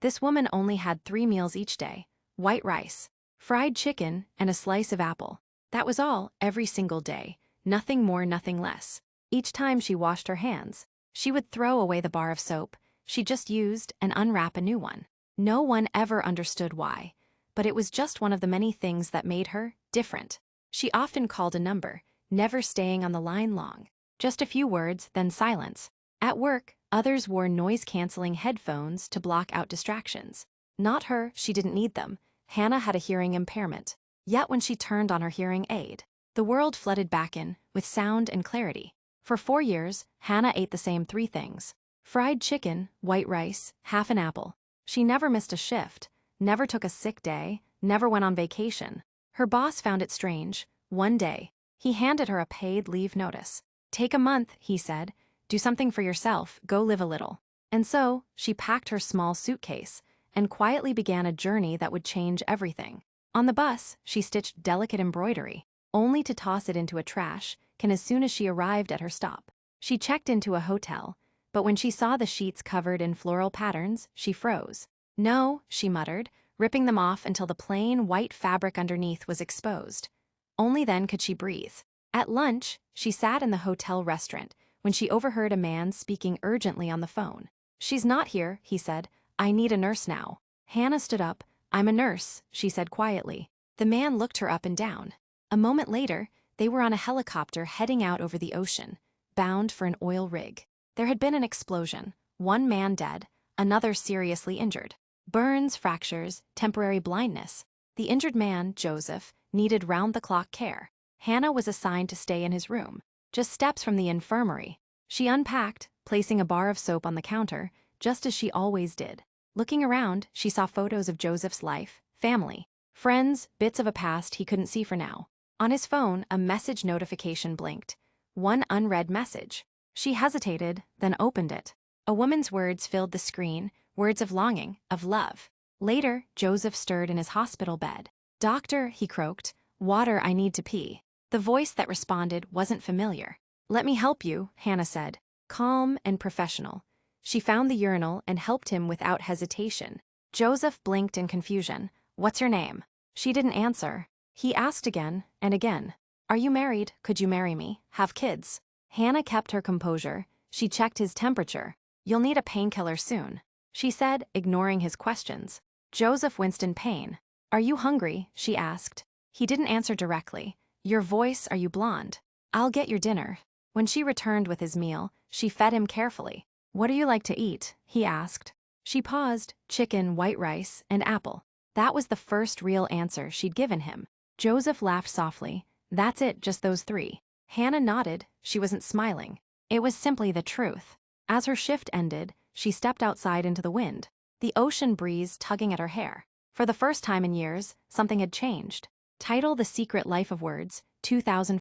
This woman only had 3 meals each day: white rice, fried chicken, and a slice of apple. That was all, every single day. Nothing more, nothing less. Each time she washed her hands, she would throw away the bar of soap she just used and unwrap a new one. No one ever understood why, but it was just one of the many things that made her different. She often called a number, never staying on the line long. Just a few words, then silence. At work, others wore noise-canceling headphones to block out distractions. Not her, she didn't need them. Hannah had a hearing impairment. Yet when she turned on her hearing aid, the world flooded back in, with sound and clarity. For 4 years, Hannah ate the same 3 things: fried chicken, white rice, half an apple. She never missed a shift, never took a sick day, never went on vacation. Her boss found it strange. One day, he handed her a paid leave notice. "Take a month," he said. "Do something for yourself, go live a little." And so, she packed her small suitcase and quietly began a journey that would change everything. On the bus, she stitched delicate embroidery, only to toss it into a trash can as soon as she arrived at her stop. She checked into a hotel, but when she saw the sheets covered in floral patterns, she froze. "No," she muttered, ripping them off until the plain white fabric underneath was exposed. Only then could she breathe. At lunch, she sat in the hotel restaurant when she overheard a man speaking urgently on the phone. "She's not here," he said. "I need a nurse now." Hannah stood up. "I'm a nurse," she said quietly. The man looked her up and down. A moment later, they were on a helicopter heading out over the ocean, bound for an oil rig. There had been an explosion, 1 man dead, another seriously injured. Burns, fractures, temporary blindness. The injured man, Joseph, needed round-the-clock care. Hannah was assigned to stay in his room, just steps from the infirmary. She unpacked, placing a bar of soap on the counter, just as she always did. Looking around, she saw photos of Joseph's life, family, friends, bits of a past he couldn't see for now. On his phone, a message notification blinked. One unread message. She hesitated, then opened it. A woman's words filled the screen, words of longing, of love. Later, Joseph stirred in his hospital bed. "Doctor," he croaked, "water, I need to pee." The voice that responded wasn't familiar. "Let me help you," Hannah said, calm and professional. She found the urinal and helped him without hesitation. Joseph blinked in confusion. "What's your name?" She didn't answer. He asked again and again. "Are you married? Could you marry me? Have kids?" Hannah kept her composure. She checked his temperature. "You'll need a painkiller soon," she said, ignoring his questions. Joseph winced in pain. "Are you hungry?" she asked. He didn't answer directly. "Your voice, are you blonde?" "I'll get your dinner." When she returned with his meal, she fed him carefully. "What do you like to eat?" he asked. She paused. "Chicken, white rice, and apple." That was the first real answer she'd given him. Joseph laughed softly. "That's it, just those 3. Hannah nodded. She wasn't smiling. It was simply the truth. As her shift ended, she stepped outside into the wind, the ocean breeze tugging at her hair. For the first time in years, something had changed. Title: The Secret Life of Words, 2000.